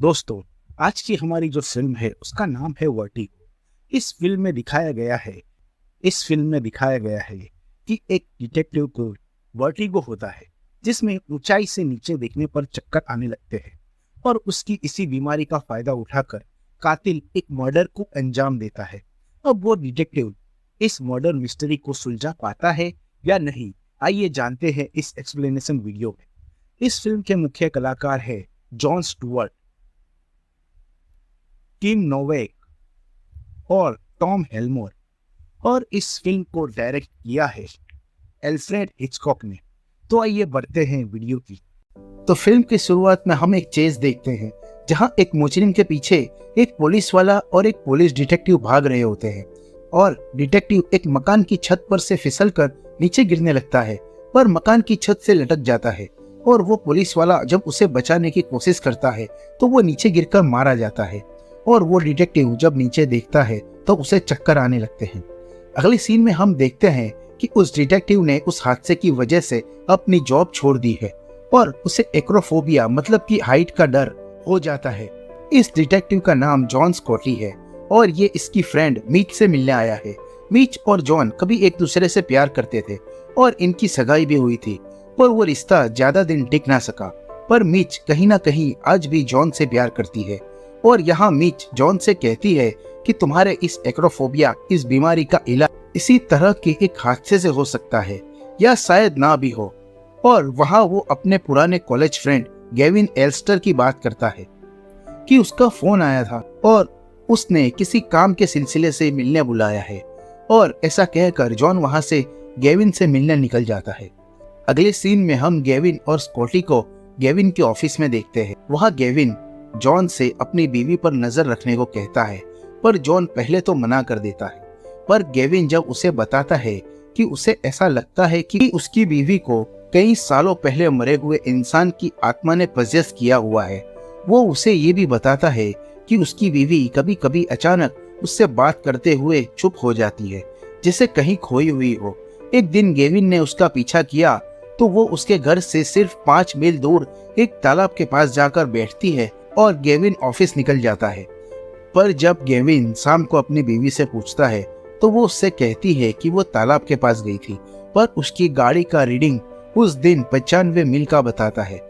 दोस्तों, आज की हमारी जो फिल्म है उसका नाम है वर्टिगो। इस फिल्म में दिखाया गया है कि एक डिटेक्टिव को वर्टिगो होता है, जिसमें ऊंचाई से नीचे देखने पर चक्कर आने लगते हैं और उसकी इसी बीमारी का फायदा उठाकर कातिल एक मर्डर को अंजाम देता है। अब वो डिटेक्टिव इस मर्डर मिस्ट्री को सुलझा पाता है या नहीं, आइए जानते हैं इस एक्सप्लेनेशन वीडियो में। इस फिल्म के मुख्य कलाकार हैं जॉन स्टुअर्ट, किम नोवेक और टॉम हेल्मोर, और इस फिल्म को डायरेक्ट किया है एल्फ्रेड हिचकॉक ने। तो आइए बढ़ते हैं वीडियो की। तो फिल्म की शुरुआत में हम एक चेज देखते हैं जहां एक मुजरिम के पीछे एक पुलिस वाला और एक पुलिस डिटेक्टिव भाग रहे होते हैं और डिटेक्टिव एक मकान की छत पर से फिसलकर नीचे गिरने लगता है, पर मकान की छत से लटक जाता है और वो पुलिस वाला जब उसे बचाने की कोशिश करता है तो वो नीचे गिरकर मारा जाता है और वो डिटेक्टिव जब नीचे देखता है तो उसे चक्कर आने लगते हैं। अगली सीन में हम देखते हैं कि उस डिटेक्टिव ने उस हादसे की वजह से अपनी जॉब छोड़ दी है और उसे एक्रोफोबिया मतलब कि हाइट का डर हो जाता है। इस डिटेक्टिव का नाम जॉन स्कॉटी है और ये इसकी फ्रेंड मीच से मिलने आया है। मीच और जॉन कभी एक दूसरे से प्यार करते थे और इनकी सगाई भी हुई थी, पर वो रिश्ता ज्यादा दिन टिक ना सका। पर मीच कहीं ना कहीं आज भी जॉन से प्यार करती है और यहाँ मीच जॉन से कहती है कि तुम्हारे इस एक्रोफोबिया, इस बीमारी का इलाज इसी तरह के एक हादसे से हो सकता है या शायद ना भी हो। और वहाँ वो अपने पुराने कॉलेज फ्रेंड गेविन एल्स्टर की बात करता है कि उसका फोन आया था और उसने किसी काम के सिलसिले से मिलने बुलाया है, और ऐसा कहकर जॉन वहाँ से गेविन से मिलने निकल जाता है। अगले सीन में हम गेविन और स्कॉटी को गेविन के ऑफिस में देखते हैं। वहाँ गेविन जॉन से अपनी बीवी पर नजर रखने को कहता है, पर जॉन पहले तो मना कर देता है। पर गेविन जब उसे बताता है कि उसे ऐसा लगता है कि उसकी बीवी को कई सालों पहले मरे हुए इंसान की आत्मा ने पजेस किया हुआ है, वो उसे ये भी बताता है कि उसकी बीवी कभी कभी अचानक उससे बात करते हुए चुप हो जाती है, जैसे कहीं खोई हुई हो। एक दिन गेविन ने उसका पीछा किया तो वो उसके घर से सिर्फ 5 मील दूर एक तालाब के पास जाकर बैठती है और गेविन ऑफिस निकल जाता है। पर जब गेविन शाम को अपनी बीवी से पूछता है तो वो उससे कहती है कि वो तालाब के पास गई थी, पर उसकी गाड़ी का रीडिंग उस दिन 95 मील का बताता है।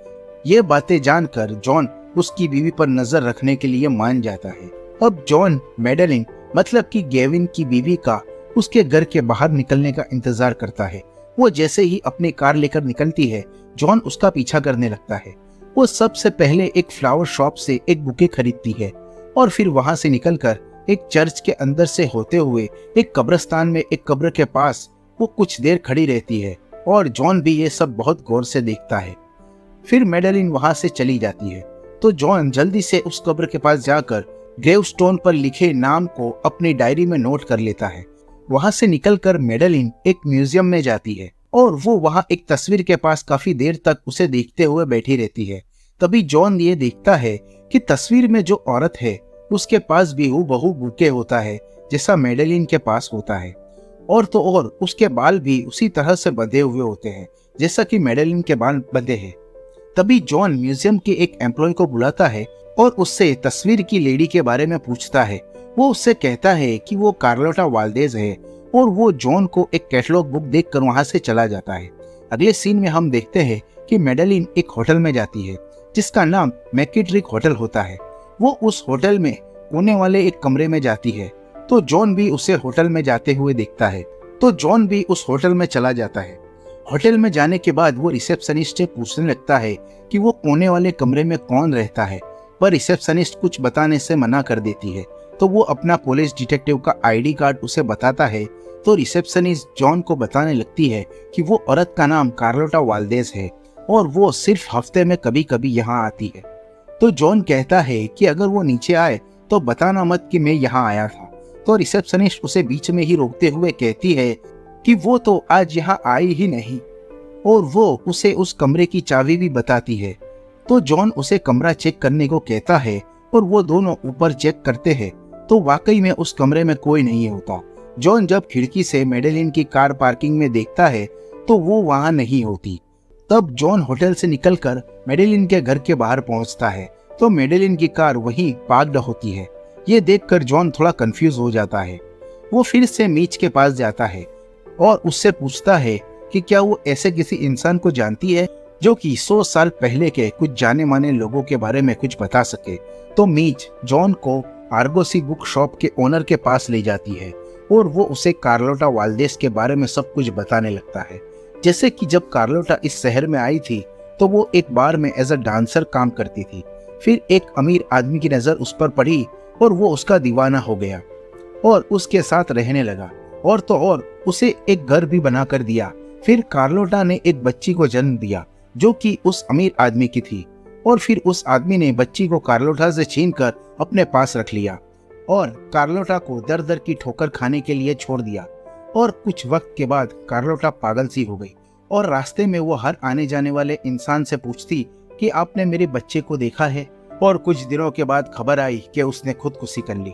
ये बातें जानकर जॉन उसकी बीवी पर नजर रखने के लिए मान जाता है। अब जॉन मैडेलिन मतलब कि गेविन की बीवी का उसके घर के बाहर निकलने का इंतजार करता है। वो जैसे ही अपनी कार लेकर निकलती है, जॉन उसका पीछा करने लगता है। वो सबसे पहले एक फ्लावर शॉप से एक बुके खरीदती है और फिर वहां से निकलकर एक चर्च के अंदर से होते हुए एक कब्रिस्तान में एक कब्र के पास वो कुछ देर खड़ी रहती है और जॉन भी ये सब बहुत गौर से देखता है। फिर मैडेलिन वहां से चली जाती है तो जॉन जल्दी से उस कब्र के पास जाकर ग्रेवस्टोन पर लिखे नाम को अपनी डायरी में नोट कर लेता है। वहां से निकलकर मैडेलिन एक म्यूजियम में जाती है और वो वहां एक तस्वीर के पास काफी देर तक उसे देखते हुए बैठी रहती है। तभी जॉन ये देखता है कि तस्वीर में जो औरत है उसके पास भी हूबहू बुके होता है जैसा मैडेलिन के पास होता है, और तो और उसके बाल भी उसी तरह से बंधे हुए होते हैं जैसा कि मैडेलिन के बाल बंधे हैं। तभी जॉन म्यूजियम के एक एम्प्लॉय को बुलाता है और उससे तस्वीर की लेडी के बारे में पूछता है। वो उससे कहता है कि वो कार्लोटा वाल्डेज है और वो जॉन को एक कैटलॉग बुक देखकर वहां से चला जाता है। अगले सीन में हम देखते हैं कि मैडेलिन एक होटल में जाती है जिसका नाम मैकिट्रिक होटल होता है। वो उस होटल में कोने वाले एक कमरे में जाती है तो जॉन भी उसे होटल में जाते हुए देखता है, तो जॉन भी उस होटल में चला जाता है। होटल में जाने के बाद वो रिसेप्शनिस्ट से पूछने लगता है कि वो कोने वाले कमरे में कौन रहता है, पर रिसेप्शनिस्ट कुछ बताने से मना कर देती है। तो वो अपना पुलिस डिटेक्टिव का आईडी कार्ड उसे बताता है तो रिसेप्शनिस्ट जॉन को बताने लगती है कि वो औरत का नाम कार्लोटा वाल्डेज है और वो सिर्फ हफ्ते में कभी कभी यहाँ आती है। तो जॉन कहता है कि अगर वो नीचे आए तो बताना मत कि मैं यहाँ आया था। तो रिसेप्शनिस्ट उसे बीच में ही रोकते हुए कहती है कि वो तो आज यहाँ आई ही नहीं, और वो उसे उस कमरे की चाबी भी बताती है। तो जॉन उसे कमरा चेक करने को कहता है और वो दोनों ऊपर चेक करते हैं तो वाकई में उस कमरे में कोई नहीं होता। जॉन जब खिड़की से मैडेलिन की कार पार्किंग में देखता है तो वो वहां नहीं होती। तब जॉन होटल से निकलकर मैडेलिन के घर के बाहर पहुंचता है तो मेडेलिन की कार वहीं पार्क्ड होती है। ये देखकर जॉन थोड़ा कंफ्यूज हो जाता है। वो फिर से मीच के पास जाता है और उससे पूछता है कि क्या वो ऐसे किसी इंसान को जानती है जो कि 100 साल पहले के कुछ जाने माने लोगों के बारे में कुछ बता सके। तो मीच जॉन को आर्गोसी बुक शॉप के ओनर के पास ले जाती है और वो उसे कार्लोटा वाल्देस के बारे में सब कुछ बताने लगता है। जैसे कि जब कार्लोटा इस शहर में आई थी तो वो एक बार में एज अ डांसर काम करती थी। फिर एक अमीर आदमी की नजर उस पर पड़ी और वो उसका दीवाना हो गया और उसके साथ रहने लगा और तो और उसे एक घर भी बना कर दिया। फिर कार्लोटा ने एक बच्ची को जन्म दिया जो कि उस अमीर आदमी की थी और फिर उस आदमी ने बच्ची को कार्लोटा से छीनकर अपने पास रख लिया और कार्लोटा को दर दर की ठोकर खाने के लिए छोड़ दिया। और कुछ वक्त के बाद कार्लोटा पागल सी हो गई और रास्ते में वो हर आने जाने वाले इंसान से पूछती कि आपने मेरे बच्चे को देखा है। और कुछ दिनों के बाद खबर आई कि उसने खुदकुशी कर ली।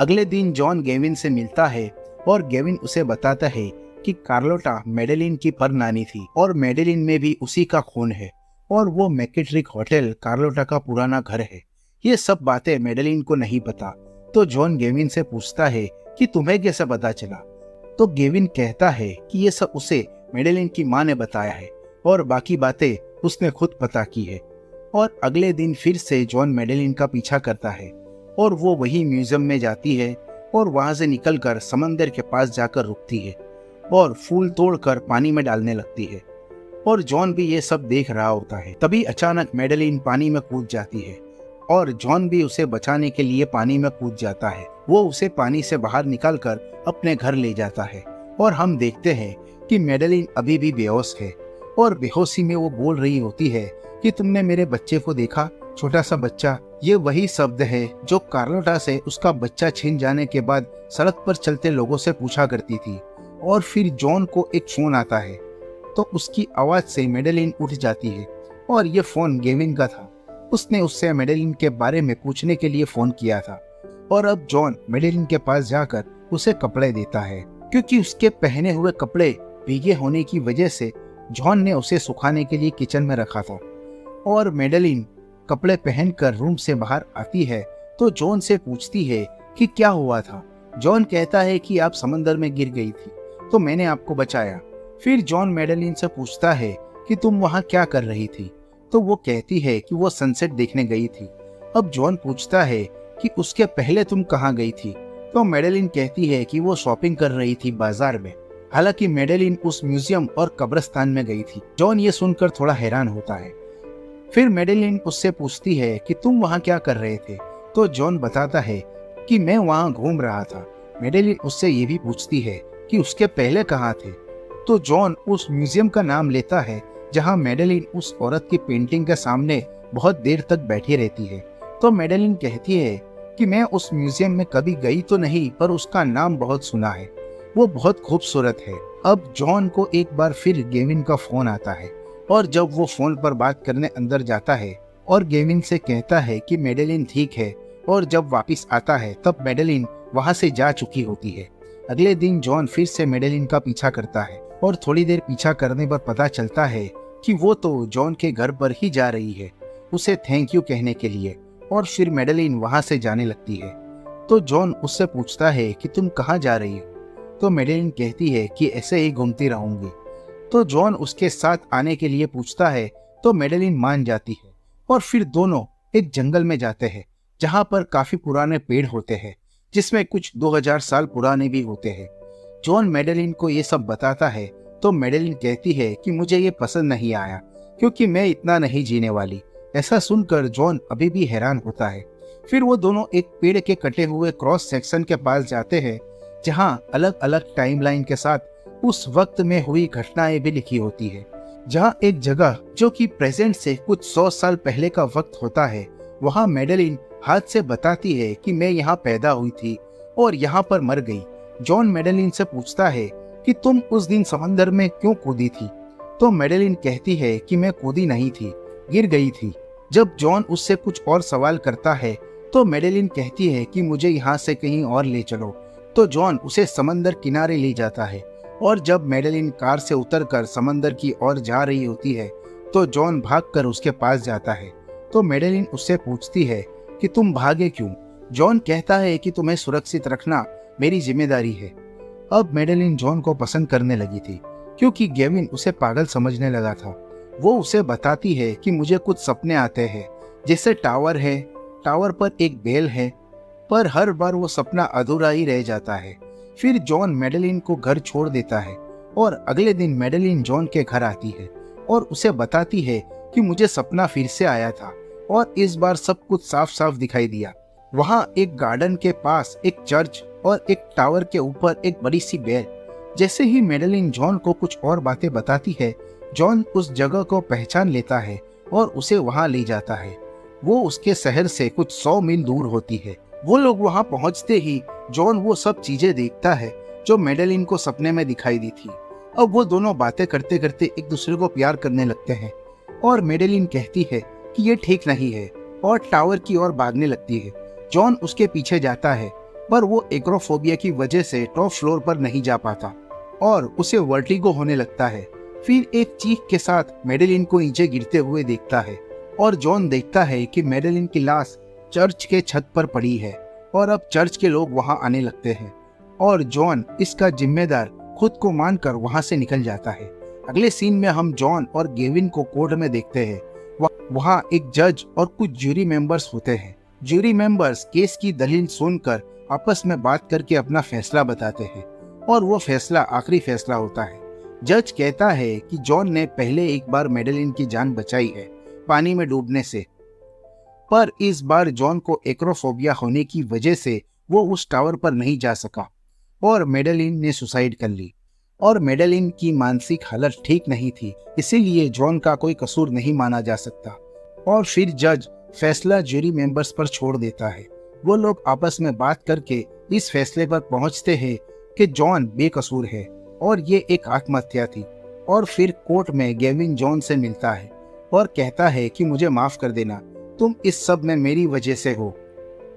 अगले दिन जॉन गेविन से मिलता है और गेविन उसे बताता है कि कार्लोटा मेडेलिन की परनानी थी और मेडेलिन में भी उसी का खून है और वो मैकेट्रिक होटल कार्लोटा का पुराना घर है। ये सब बातें मेडेलिन को नहीं पता। तो जॉन गेविन से पूछता है कि तुम्हें कैसे पता चला। तो गेविन कहता है कि ये सब उसे मेडेलिन की माँ ने बताया है और बाकी बातें उसने खुद पता की है। और अगले दिन फिर से जॉन मेडेलिन का पीछा करता है और वो वही म्यूजियम में जाती है और वहां से निकलकर समंदर के पास जाकर रुकती है और फूल तोड़कर पानी में डालने लगती है। और जॉन भी ये सब देख रहा होता है। तभी अचानक मेडेलिन पानी में कूद जाती है और जॉन भी उसे बचाने के लिए पानी में कूद जाता है। वो उसे पानी से बाहर निकालकर अपने घर ले जाता है और हम देखते हैं कि मेडेलिन अभी भी बेहोश है और बेहोशी में वो बोल रही होती है कि तुमने मेरे बच्चे को देखा, छोटा सा बच्चा। ये वही शब्द है जो कार्लोटा से उसका बच्चा छीन जाने के बाद सड़क पर चलते लोगों से पूछा करती थी। और फिर जॉन को एक फोन आता है तो उसकी आवाज से मेडेलिन उठ जाती है और ये फोन गेविन का था। उसने उससे मेडेलिन के बारे में पूछने के लिए फोन किया था। और अब जॉन मेडेलिन के पास जाकर उसे कपड़े देता है क्योंकि उसके पहने हुए कपड़े भीगे होने की वजह से जॉन ने उसे सुखाने के लिए किचन में रखा था। और मेडेलिन कपड़े पहनकर रूम से बाहर आती है तो जॉन से पूछती है कि क्या हुआ था। जॉन कहता है कि आप समंदर में गिर गई थी तो मैंने आपको बचाया। फिर जॉन मेडेलिन से पूछता है कि तुम वहां क्या कर रही थी। तो वो कहती है कि वो सनसेट देखने गई थी। अब जॉन पूछता है कि उसके पहले तुम कहाँ गई थी। तो मेडेलिन कहती है कि वो शॉपिंग कर रही थी बाजार में। हालांकि मेडेलिन उस म्यूजियम और कब्रिस्तान में गई थी। जॉन ये सुनकर थोड़ा हैरान होता है। फिर मेडेलिन उससे पूछती है कि तुम वहां क्या कर रहे थे। तो जॉन बताता है कि मैं वहां घूम रहा था। मेडेलिन उससे ये भी पूछती है कि उसके पहले कहाँ थे। तो जॉन उस म्यूजियम का नाम लेता है जहां मेडेलिन उस औरत की पेंटिंग के सामने बहुत देर तक बैठी रहती है। तो मेडेलिन कहती है कि मैं उस म्यूजियम में कभी गई तो नहीं पर उसका नाम बहुत सुना है, वो बहुत खूबसूरत है। अब जॉन को एक बार फिर गेविन का फोन आता है और जब वो फोन पर बात करने अंदर जाता है और गेविन से कहता है कि मेडेलिन ठीक है और जब वापस आता है तब मेडेलिन वहां से जा चुकी होती है। अगले दिन जॉन फिर से मेडेलिन का पीछा करता है और थोड़ी देर पीछा करने पर पता चलता है कि वो तो जॉन के घर पर ही जा रही है उसे थैंक यू कहने के लिए। और फिर मेडेलिन वहां से जाने लगती है। तो जॉन उससे पूछता है कि तुम कहाँ जा रही हो। तो मेडेलिन कहती है कि ऐसे ही घूमती रहूंगी। तो जॉन उसके साथ आने के लिए पूछता है तो मेडेलिन मान जाती है और फिर दोनों एक जंगल में जाते हैं जहां पर काफी पुराने पेड़ होते हैं जिसमें कुछ 2000 साल पुराने भी होते हैं। जॉन मेडेलिन को ये सब बताता है तो मेडेलिन कहती है कि मुझे ये पसंद नहीं आया क्योंकि मैं इतना नहीं जीने वाली। ऐसा सुनकर जॉन अभी भी हैरान होता है। फिर वो दोनों एक पेड़ के कटे हुए क्रॉस सेक्शन के पास जाते हैं जहां अलग अलग टाइमलाइन के साथ उस वक्त में हुई घटनाएं भी लिखी होती है। जहां एक जगह जो कि प्रेजेंट से कुछ 100 साल पहले का वक्त होता है वहां मेडेलिन हाथ से बताती है कि मैं यहाँ पैदा हुई थी और यहाँ पर मर गई। जॉन मेडेलिन से पूछता है कि तुम उस दिन समंदर में क्यों कूदी थी। तो मेडेलिन कहती है कि मैं कूदी नहीं थी, गिर गई थी। जब जॉन उससे कुछ और सवाल करता है तो मेडेलिन कहती है कि मुझे यहाँ से कहीं और ले चलो। तो जॉन उसे समंदर किनारे ले जाता है और जब मेडेलिन कार से उतरकर समंदर की ओर जा रही होती है तो जॉन भागकर उसके पास जाता है। तो मेडेलिन उससे पूछती है कि तुम भागे क्यों। जॉन कहता है कि तुम्हें सुरक्षित रखना मेरी जिम्मेदारी है। अब मेडेलिन जॉन को पसंद करने लगी थी क्योंकि गेविन उसे पागल समझने लगा था। वो उसे बताती है कि मुझे कुछ सपने आते हैं, जैसे टावर है, टावर पर एक बेल है, पर हर बार वो सपना अधूरा ही रह जाता है। फिर जॉन मेडेलिन को घर छोड़ देता है और अगले दिन मेडेलिन जॉन के घर आती है और उसे बताती है कि मुझे सपना फिर से आया था और इस बार सब कुछ साफ साफ दिखाई दिया। वहाँ एक गार्डन के पास एक चर्च और एक टावर के ऊपर एक बड़ी सी बेल। जैसे ही मेडेलिन जॉन को कुछ और बातें बताती है, जॉन उस जगह को पहचान लेता है और उसे वहाँ ले जाता है। वो उसके शहर से कुछ 100 मील दूर होती है। वो लोग वहाँ पहुँचते ही जॉन वो सब चीजें देखता है जो मेडेलिन को सपने में दिखाई दी थी। अब वो दोनों बातें करते करते एक दूसरे को प्यार करने लगते हैं और मेडेलिन कहती है कि ये ठीक नहीं है और टावर की ओर भागने लगती है। जॉन उसके पीछे जाता है पर वो एग्रोफोबिया की वजह से टॉप फ्लोर पर नहीं जा पाता और उसे वर्टिगो होने लगता है। फिर एक चीख के साथ मेडेलिन को नीचे गिरते हुए देखता है और जॉन देखता है कि मेडेलिन की लाश चर्च के छत पर पड़ी है और अब चर्च के लोग वहां आने लगते हैं और जॉन इसका जिम्मेदार खुद को मानकर वहां से निकल जाता है। अगले सीन में हम जॉन और गेविन को कोर्ट में देखते हैं। वहां एक जज और कुछ ज्यूरी मेंबर्स होते हैं। ज्यूरी मेंबर्स केस की दलील सुनकर आपस में बात करके अपना फैसला बताते हैं और वो फैसला आखिरी फैसला होता है। जज कहता है कि जॉन ने पहले एक बार मेडेलिन की जान बचाई है पानी में डूबने से, पर इस बार जॉन को एक्रोफोबिया होने की वजह से वो उस टावर पर नहीं जा सका और मेडेलिन ने सुसाइड कर ली और मेडेलिन की मानसिक हालत ठीक नहीं थी, इसीलिए जॉन का कोई कसूर नहीं माना जा सकता। और फिर जज फैसला ज्यूरी मेंबर्स पर छोड़ देता है। वो लोग आपस में बात करके इस फैसले पर पहुंचते हैं कि जॉन बेकसूर है और ये एक आत्महत्या थी। और फिर कोर्ट में गेविन जॉन से मिलता है और कहता है कि मुझे माफ कर देना, तुम इस सब में मेरी वजह से हो।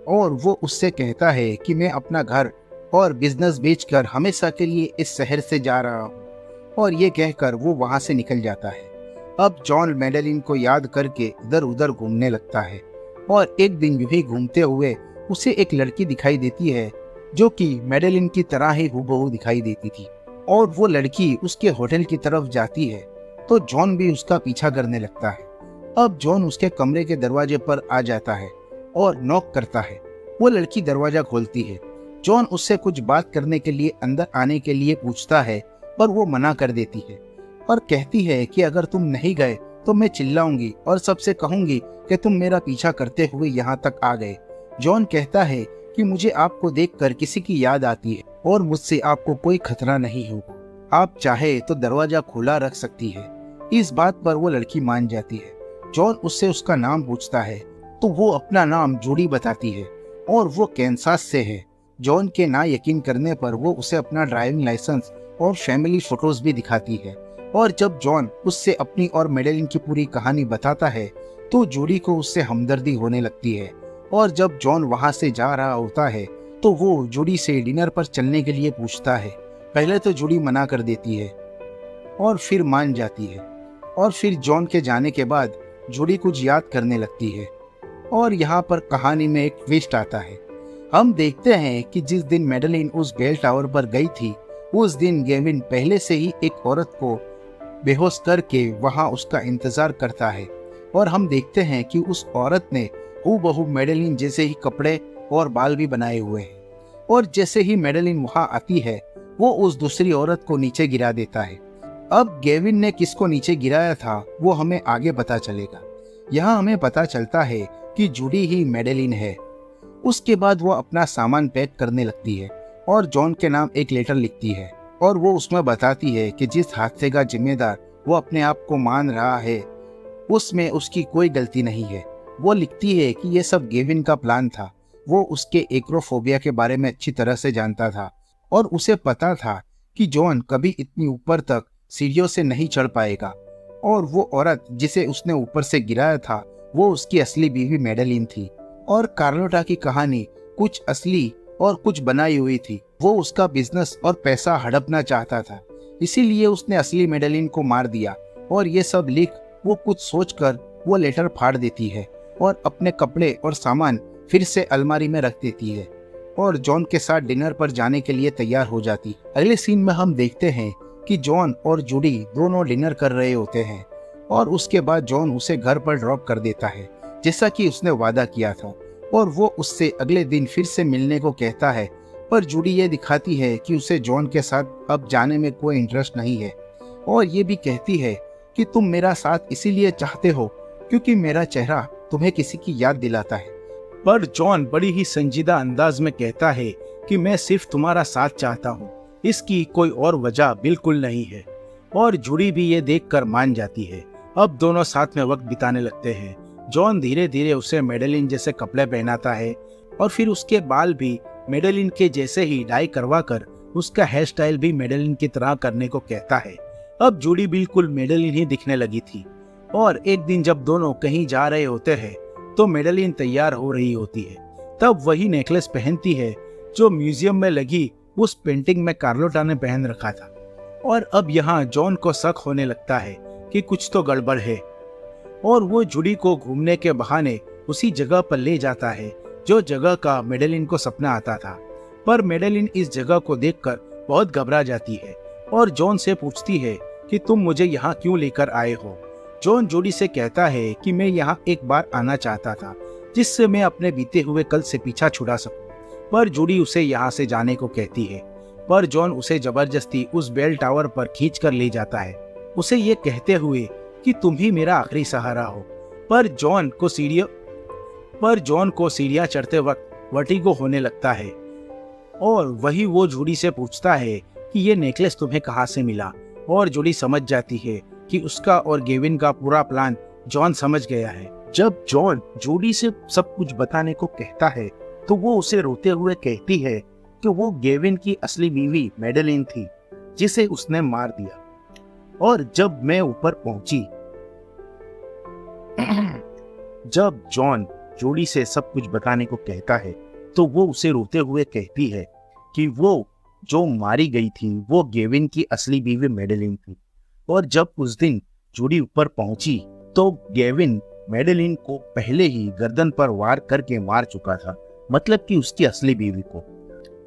और वो उससे कहता है कि मैं अपना घर और बिजनेस बेचकर हमेशा के लिए इस शहर से जा रहा हूँ। और ये कहकर वो वहां से निकल जाता है। अब जॉन मेडेलिन को याद करके इधर उधर घूमने लगता है और एक दिन यूं ही घूमते हुए उसे एक लड़की दिखाई देती है जो कि मेडेलिन की तरह ही हूबहू दिखाई देती थी और वो लड़की उसके होटल की तरफ जाती है तो जॉन भी उसका पीछा करने लगता है। अब जॉन उसके कमरे के दरवाजे पर आ जाता है और नॉक करता है। वो लड़की दरवाजा खोलती है। जॉन उससे कुछ बात करने के लिए अंदर आने के लिए पूछता है पर वो मना कर देती है और कहती है कि अगर तुम नहीं गए तो मैं चिल्लाऊंगी और सबसे कहूंगी कि तुम मेरा पीछा करते हुए यहाँ तक आ गए। जॉन कहता है कि मुझे आपको देखकर किसी की याद आती है और मुझसे आपको कोई खतरा नहीं होगा, आप चाहे तो दरवाजा खुला रख सकती है। इस बात पर वो लड़की मान जाती है। जॉन उससे उसका नाम पूछता है तो वो अपना नाम जूडी बताती है और वो कैंसास से है। जॉन के ना यकीन करने पर वो उसे अपना ड्राइविंग लाइसेंस और फैमिली फोटोज भी दिखाती है और जब जॉन उससे अपनी और मेडेलिन की पूरी कहानी बताता है तो जूडी को उससे हमदर्दी होने लगती है। और जब जॉन वहां से जा रहा होता है तो वो जूडी से डिनर पर चलने के लिए पूछता है। पहले तो जूडी मना कर देती है और फिर मान जाती है और फिर जॉन के जाने के बाद जूडी कुछ याद करने लगती है और यहाँ पर कहानी में एक ट्विस्ट आता है। हम देखते हैं कि जिस दिन मेडेलिन उस बेल टावर पर गई थी उस दिन गेविन पहले से ही एक औरत को बेहोश करके वहां उसका इंतजार करता है और हम देखते हैं कि उस औरत ने हूबहू मेडेलिन जैसे ही कपड़े और बाल भी बनाए हुए हैं और जैसे ही मेडेलिन वहां आती है वो उस दूसरी औरत को नीचे गिरा देता है। अब गेविन ने किसको नीचे गिराया था वो हमें आगे पता चलेगा। यहाँ हमें पता चलता है कि जूडी ही मेडेलिन है। उसके बाद वो अपना सामान पैक करने लगती है और जॉन के नाम एक लेटर लिखती है और वो उसमें बताती है कि जिस हादसे का जिम्मेदार वो अपने आप को मान रहा है उसमें उसकी कोई गलती नहीं है। वो लिखती है कि ये सब गेविन का प्लान था। वो उसके एक्रोफोबिया के बारे में अच्छी तरह से जानता था और उसे पता था कि जॉन कभी इतनी ऊपर तक सीढ़ियों से नहीं चढ़ पाएगा और वो औरत जिसे उसने ऊपर से गिराया था वो उसकी असली बीवी मेडेलिन थी। और कार्लोटा की कहानी कुछ असली और कुछ बनाई हुई थी। वो उसका बिजनेस और पैसा हड़पना चाहता था, इसीलिए उसने असली मेडेलिन को मार दिया और ये सब लिख वो कुछ सोचकर वो लेटर फाड़ देती है और अपने कपड़े और सामान फिर से अलमारी में रख देती है और जॉन के साथ डिनर पर जाने के लिए तैयार हो जाती। अगले सीन में हम देखते हैं कि जॉन और जूडी दोनों डिनर कर रहे होते हैं और उसके बाद जॉन उसे घर पर ड्रॉप कर देता है जैसा कि उसने वादा किया था, और वो उससे अगले दिन फिर से मिलने को कहता है। पर जूडी ये दिखाती है कि उसे जॉन के साथ अब जाने में कोई इंटरेस्ट नहीं है और ये भी कहती है कि तुम मेरा साथ इसीलिए चाहते हो क्योंकि मेरा चेहरा तुम्हें किसी की याद दिलाता है। पर जॉन बड़ी ही संजीदा अंदाज में कहता है कि मैं सिर्फ तुम्हारा साथ चाहता हूँ, इसकी कोई और वजह बिल्कुल नहीं है। और जूडी भी ये देखकर मान जाती है। अब दोनों साथ में वक्त बिताने लगते हैं। जॉन धीरे धीरे उसे मेडेलिन जैसे कपड़े पहनाता है और फिर उसके बाल भी मेडेलिन के जैसे ही डाई करवा कर उसका हेयर स्टाइल भी मेडेलिन की तरह करने को कहता है। अब जूडी बिल्कुल मेडेलिन ही दिखने लगी थी। और एक दिन जब दोनों कहीं जा रहे होते हैं तो मेडेलिन तैयार हो रही होती है। तब वही नेकलेस पहनती है जो म्यूजियम में लगी उस पेंटिंग में कार्लोटा ने पहन रखा था। और अब यहाँ जॉन को शक होने लगता है कि कुछ तो गड़बड़ है और वो जूडी को घूमने के बहाने उसी जगह पर ले जाता है जो जगह का मेडेलिन को सपना आता था। पर मेडेलिन इस जगह को देखकर बहुत घबरा जाती है और जॉन से पूछती है कि तुम मुझे यहाँ क्यों लेकर आए हो। जॉन जूडी से कहता है कि मैं यहाँ एक बार आना चाहता था जिससे मैं अपने बीते हुए कल से पीछा छुड़ा सकूं। पर जूडी उसे यहाँ से जाने को कहती है। पर जॉन उसे जबरदस्ती उस बेल टावर पर खींच कर ले जाता है, उसे ये कहते हुए कि तुम ही मेरा आखिरी सहारा हो। पर जॉन को सीढ़ियां चढ़ते वक्त वर्टिगो होने लगता है और वही वो जूडी से पूछता है कि ये नेकलेस तुम्हें कहाँ से मिला। और जूडी समझ जाती है कि उसका और गेविन का पूरा प्लान जॉन समझ गया है। जब जॉन जूडी से सब कुछ बताने को कहता है तो वो उसे रोते हुए कहती है कि वो गेविन की असली बीवी मेडेलिन थी जिसे उसने मार दिया। और जब मैं ऊपर पहुंची जब जॉन जूडी से सब कुछ बताने को कहता है तो वो उसे रोते हुए कहती है कि वो जो मारी गई थी वो गेविन की असली बीवी मेडेलिन थी। और जब उस दिन जूडी ऊपर पहुंची तो गेविन मेडेलिन को पहले ही गर्दन पर वार करके मार चुका था, मतलब कि उसकी असली बीवी को।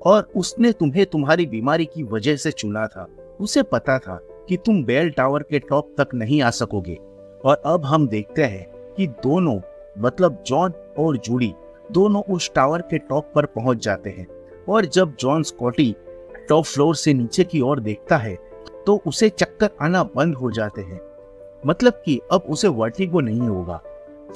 और उसने तुम्हें तुम्हारी बीमारी की वजह से चुना था। उसे पता था कि तुम बेल टावर के टॉप तक नहीं आ सकोगे। और अब हम देखते हैं कि दोनों, मतलब जॉन और जूडी दोनों उस टावर के टॉप पर पहुंच जाते हैं। और जब जॉन स्कॉटी टॉप फ्लोर से नीचे की ओर देखता है तो उसे चक्कर आना बंद हो जाते हैं, मतलब कि अब उसे वर्टिगो नहीं होगा।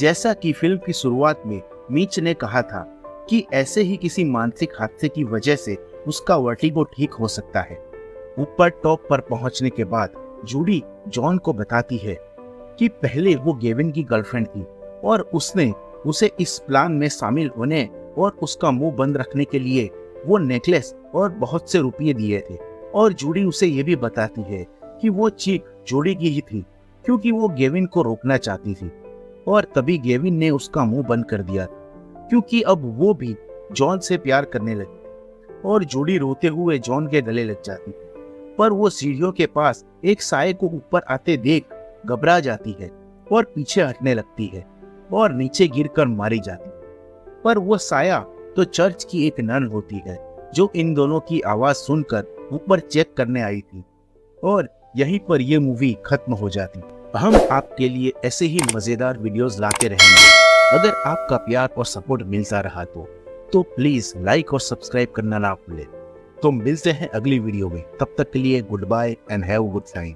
जैसा कि फिल्म की शुरुआत में मीच ने कहा था कि ऐसे ही किसी मानसिक हादसे की वजह से उसका वर्टिगो ठीक हो सकता है। ऊपर टॉप पर पहुंचने के बाद जूडी जॉन को बताती है कि पहले वो गेविन की गर्लफ्रेंड थी और उसने उसे इस प्लान में शामिल होने और उसका मुंह बंद रखने के लिए वो नेकलेस और बहुत से रुपये दिए थे। और जूडी उसे ये भी बताती है कि वो चीख जूडी की ही थी क्योंकि वो गेविन को रोकना चाहती थी। और तभी गेविन ने उसका मुंह बंद कर दिया क्योंकि अब वो भी जॉन से प्यार करने लगी। और जूडी रोते हुए जॉन के गले लग जाती है। पर वो सीढ़ियों के पास एक साये को ऊपर आते देख घबरा जाती है और पीछे हटने लगती है और नीचे गिरकर मारी जाती है। पर वो साया तो चर्च की एक नन होती है जो इन दोनों की आवाज सुनकर ऊपर चेक करने आई थी। और यहीं पर ये मूवी खत्म हो जाती। हम आपके लिए ऐसे ही मजेदार वीडियोस लाते रहेंगे। अगर आपका प्यार और सपोर्ट मिलता रहा तो प्लीज लाइक और सब्सक्राइब करना ना भूलें। तो मिलते हैं अगली वीडियो में, तब तक के लिए good bye and have good time.